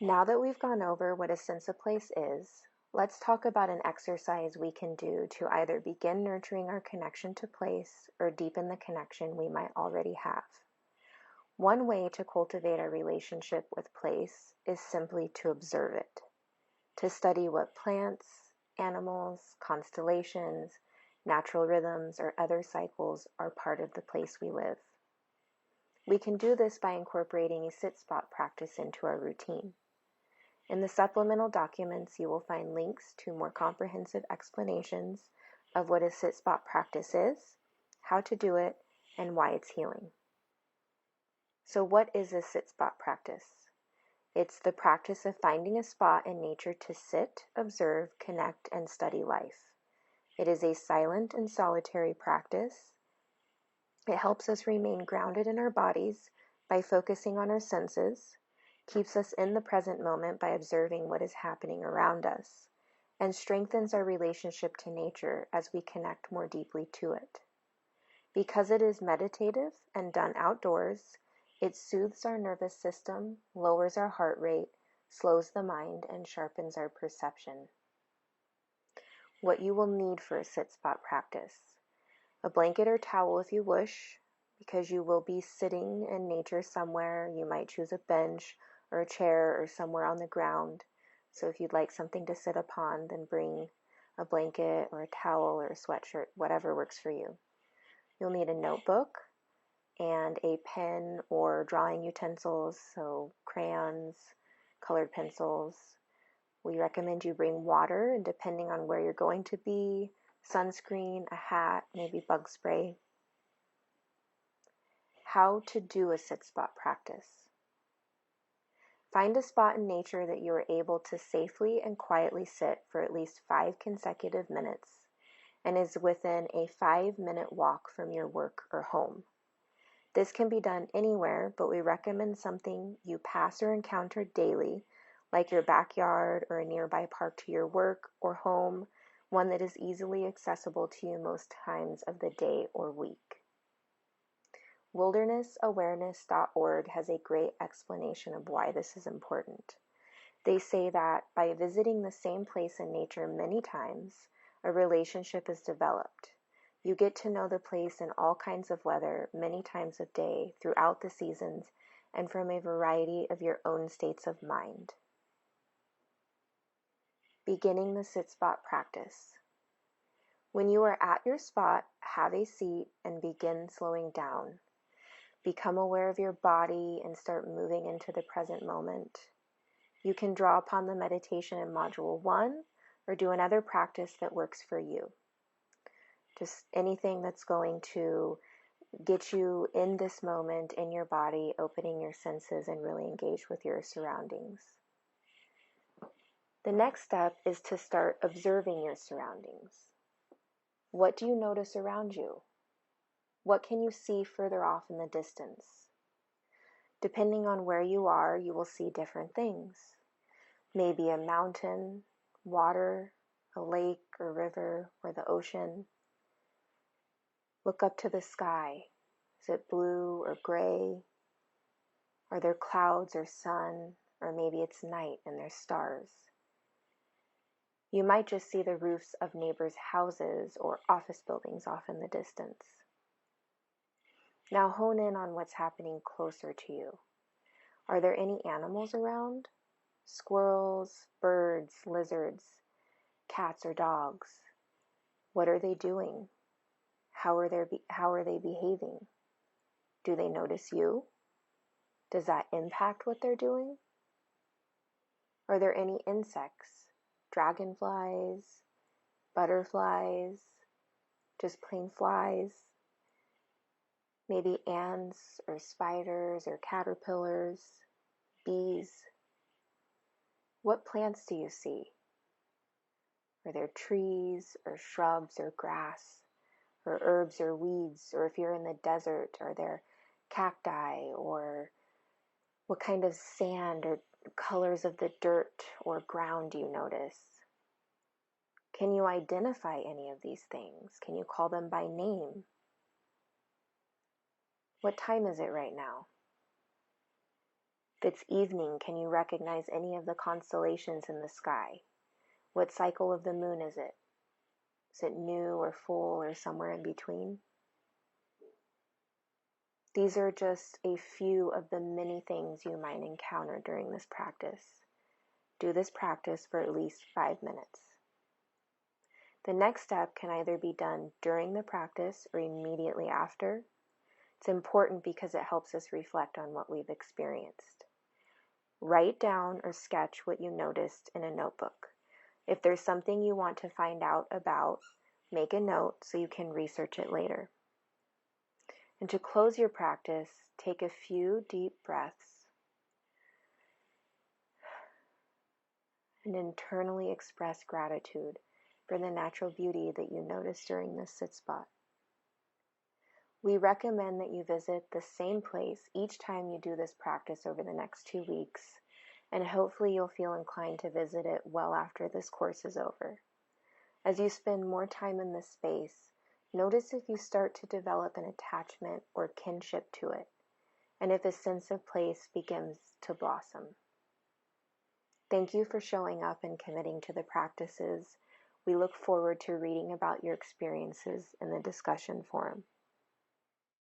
Now that we've gone over what a sense of place is, let's talk about an exercise we can do to either begin nurturing our connection to place or deepen the connection we might already have. One way to cultivate our relationship with place is simply to observe it, to study what plants, animals, constellations, natural rhythms, or other cycles are part of the place we live. We can do this by incorporating a sit spot practice into our routine. In the supplemental documents, you will find links to more comprehensive explanations of what a sit spot practice is, how to do it, and why it's healing. So what is a sit spot practice? It's the practice of finding a spot in nature to sit, observe, connect, and study life. It is a silent and solitary practice. It helps us remain grounded in our bodies by focusing on our senses, keeps us in the present moment by observing what is happening around us, and strengthens our relationship to nature as we connect more deeply to it. Because it is meditative and done outdoors, it soothes our nervous system, lowers our heart rate, slows the mind, and sharpens our perception. What you will need for a sit spot practice: a blanket or towel if you wish, because you will be sitting in nature somewhere. You might choose a bench or a chair or somewhere on the ground. So if you'd like something to sit upon, then bring a blanket or a towel or a sweatshirt, whatever works for you. You'll need a notebook and a pen or drawing utensils, so crayons, colored pencils. We recommend you bring water, and depending on where you're going to be, sunscreen, a hat, maybe bug spray. How to do a sit spot practice. Find a spot in nature that you are able to safely and quietly sit for at least 5 consecutive minutes and is within a 5-minute walk from your work or home. This can be done anywhere, but we recommend something you pass or encounter daily, like your backyard or a nearby park to your work or home, one that is easily accessible to you most times of the day or week. Wildernissawareness.org has a great explanation of why this is important. They say that by visiting the same place in nature many times, a relationship is developed. You get to know the place in all kinds of weather, many times of day, throughout the seasons, and from a variety of your own states of mind. Beginning the sit spot practice. When you are at your spot, have a seat and begin slowing down. Become aware of your body and start moving into the present moment. You can draw upon the meditation in Module 1 or do another practice that works for you. Just anything that's going to get you in this moment, in your body, opening your senses and really engage with your surroundings. The next step is to start observing your surroundings. What do you notice around you? What can you see further off in the distance? Depending on where you are, you will see different things. Maybe a mountain, water, a lake or river, or the ocean. Look up to the sky. Is it blue or gray? Are there clouds or sun? Or maybe it's night and there's stars. You might just see the roofs of neighbors' houses or office buildings off in the distance. Now hone in on what's happening closer to you. Are there any animals around? Squirrels, birds, lizards, cats or dogs? What are they doing? How are they behaving? Do they notice you? Does that impact what they're doing? Are there any insects? Dragonflies, butterflies, just plain flies? Maybe ants or spiders or caterpillars, bees. What plants do you see? Are there trees or shrubs or grass or herbs or weeds? Or if you're in the desert, are there cacti? Or what kind of sand or colors of the dirt or ground do you notice? Can you identify any of these things? Can you call them by name? What time is it right now? it's evening, can you recognize any of the constellations in the sky? What cycle of the moon is it? Is it new or full or somewhere in between? These are just a few of the many things you might encounter during this practice. Do this practice for at least 5 minutes. The next step can either be done during the practice or immediately after. It's important because it helps us reflect on what we've experienced. Write down or sketch what you noticed in a notebook. If there's something you want to find out about, make a note so you can research it later. And to close your practice, take a few deep breaths and internally express gratitude for the natural beauty that you notice during this sit spot. We recommend that you visit the same place each time you do this practice over the next 2 weeks, and hopefully you'll feel inclined to visit it well after this course is over. As you spend more time in this space, notice if you start to develop an attachment or kinship to it, and if a sense of place begins to blossom. Thank you for showing up and committing to the practices. We look forward to reading about your experiences in the discussion forum.